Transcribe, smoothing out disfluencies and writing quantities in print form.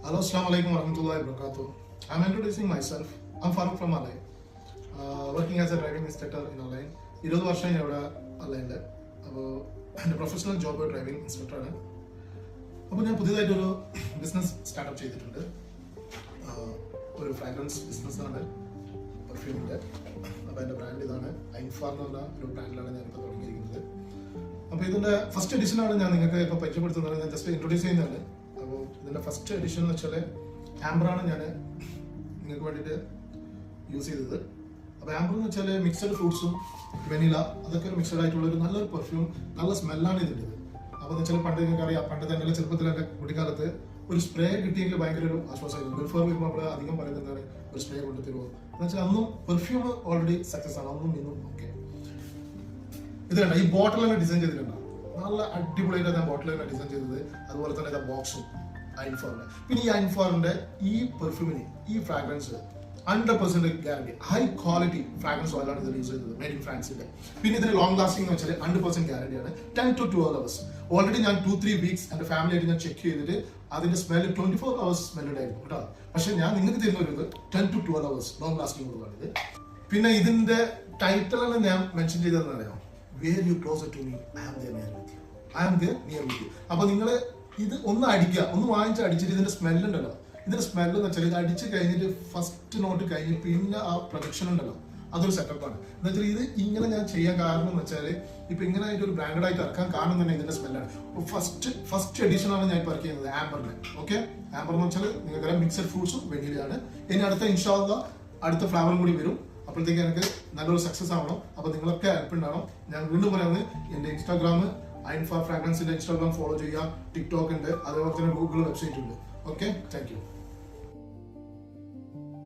Hello, Assalamu alaikum warahmatullahi wabarakatuh. I'm introducing myself. I'm Farooq from Alay. Working as a driving instructor in Alay. 20 വർഷം ഞാൻ ഇവിടെ അലൈൻ്റെ. അപ്പോൾ എൻ്റെ professional job driving ഇൻസ്ട്രക്ടറാണ്. അപ്പോൾ ഞാൻ പുതിയതായിട്ടൊരു business startup ചെയ്തിട്ടുണ്ട്. ഒരു ഫ്രാഗ്രൻസ് ബിസിനസ്സാണ്, പെർഫ്യൂമിൻ്റെ. അപ്പോൾ എൻ്റെ ബ്രാൻഡ് ഇതാണ്. ഐൻഫാർ എന്ന് പറഞ്ഞ ഒരു ബ്രാൻഡിലാണ് ഞാനിപ്പോൾ തുടങ്ങിയിരിക്കുന്നത്. അപ്പോൾ ഇതിൻ്റെ ഫസ്റ്റ് എഡിഷനാണ് ഞാൻ നിങ്ങൾക്ക് ഇപ്പോൾ പരിചയപ്പെടുത്തുന്നത്. ഞാൻ ജസ്റ്റ് ഇൻട്രൊഡ്യൂസ് ചെയ്യുന്നതാണ്. അപ്പോൾ ഇതിൻ്റെ ഫസ്റ്റ് എഡിഷൻ എന്ന് വെച്ചാൽ ആംബറാണ് ഞാൻ നിങ്ങൾക്ക് വേണ്ടിയിട്ട് യൂസ് ചെയ്തത്. അപ്പോൾ ആംബർ എന്ന് വെച്ചാൽ മിക്സഡ് ഫ്രൂട്ട്സും വെനില അതൊക്കെ ഒരു മിക്സഡ് ആയിട്ടുള്ള ഒരു നല്ലൊരു പെർഫ്യൂം, നല്ല സ്മെല്ലാണ് ഇതിൻ്റെ. അപ്പോൾ എന്ന് വെച്ചാൽ പണ്ട് നിങ്ങൾക്ക് അറിയാം, പണ്ട് തന്നെ ചെറുപ്പത്തിൽ എൻ്റെ കുട്ടിക്കാലത്ത് ഒരു സ്പ്രേ കിട്ടിയെങ്കിൽ ഭയങ്കര ഒരു ആശ്വാസമായിരുന്നു. ബിഫോർ വരുമ്പോൾ നമ്മൾ അധികം പറയുന്നത് എന്താണ്, ഒരു സ്പ്രേ കൊണ്ടുതരുമോ എന്ന് വെച്ചാൽ അന്നും പെർഫ്യൂം ഓൾറെഡി സക്സസ് ആണ്, അന്നും ഇന്നും ഓക്കെ. ഇത് കണ്ട ഈ ബോട്ടിൽ തന്നെ ഡിസൈൻ ചെയ്തിട്ടുണ്ടാവും, നല്ല അടിപൊളിയായിട്ട് ഞാൻ ബോട്ടിൽ തന്നെ ഡിസൈൻ ചെയ്തത്. അതുപോലെ തന്നെ ഇതാ ബോക്സും ഐൻഫോറിന്റെ. പിന്നെ ഈ ഐൻഫോറിന്റെ ഈ പെർഫ്യൂമിന് ഈ fragrance 100% guarantee, high quality fragrance ഓയിലാണ് ഇതിൽ യൂസ് ചെയ്തത്, മെയ്ഡ് ഇൻ ഫ്രാൻസിന്റെ. പിന്നെ ഇതിന് ലോങ് ലാസ്റ്റിംഗ് എന്ന് വെച്ചാൽ 100% ഗ്യാരണ്ടിയാണ്. 10 to 12 hours. ഓൾറെഡി ഞാൻ 2-3 വീക്സ് എൻ്റെ ഫാമിലി ആയിട്ട് ഞാൻ ചെക്ക് ചെയ്തിട്ട് അതിന്റെ സ്മെൽ 24 hours സ്മെല്ലുഡ് ആയിരുന്നു കേട്ടോ. പക്ഷെ ഞാൻ നിങ്ങൾക്ക് തരുന്ന ഒരു 10 to 12 hours ലോങ് ലാസ്റ്റിംഗ് ഉള്ളതാണ്. പിന്നെ ഇതിന്റെ ടൈറ്റിലാണ് ഞാൻ മെൻഷൻ ചെയ്തതെന്ന് അറിയാം, where you closer to me, I am there near with you, I am there near with you. അപ്പൊ നിങ്ങൾ ഇത് ഒന്ന് അടിക്കുക, ഒന്ന് വാങ്ങിച്ച് അടിച്ചിട്ട് ഇതിന്റെ സ്മെല്ല് ഉണ്ടല്ലോ, ഇതിന്റെ സ്മെല്ല് എന്ന് വെച്ചാൽ ഇത് അടിച്ച് കഴിഞ്ഞിട്ട് ഫസ്റ്റ് നോട്ട് കഴിഞ്ഞ് പിന്നെ ആ പ്രൊഡക്ഷൻ ഉണ്ടല്ലോ, അതൊരു സെറ്റപ്പാണ്. എന്ന് വെച്ചാൽ ഇത് ഇങ്ങനെ ഞാൻ ചെയ്യാൻ കാരണം എന്ന് വെച്ചാൽ ഇപ്പൊ ഇങ്ങനെ ആയിട്ട് ഒരു ബ്രാൻഡഡ് ആയിട്ട് ഇറക്കാൻ കാരണം തന്നെ ഇതിന്റെ സ്മെല്ലാണ്. ഫസ്റ്റ് എഡിഷൻ ആണ് ഞാൻ ഇപ്പൊ ഇറക്കിയത് ആംബറിന്റെ. ഓക്കെ, ആംബർ എന്ന് വെച്ചാൽ നിങ്ങൾക്ക് മിക്സഡ് ഫ്രൂട്ട്സും വെനിലയാണ്. ഇനി അടുത്ത ഇൻഷാ അല്ലാഹ് അടുത്ത ഫ്ലേവറും കൂടി വരും. അപ്പോഴത്തേക്ക് എനിക്ക് നല്ലൊരു സക്സസ് ആവണം. അപ്പൊ നിങ്ങളൊക്കെ ഹെൽപ്പ് ഉണ്ടാവണം. ഞാൻ വീണ്ടും പറയുന്നത്, എന്റെ ഇൻസ്റ്റാഗ്രാം ഐൻഫാർ ഫ്രാഗ്രൻസിന്റെ ഇൻസ്റ്റാഗ്രാം ഫോളോ ചെയ്യുക. ടിക്ടോക്ക് ഉണ്ട്, അതേപോലെ തന്നെ ഗൂഗിൾ വെബ്സൈറ്റ് ഉണ്ട്. Okay, thank you.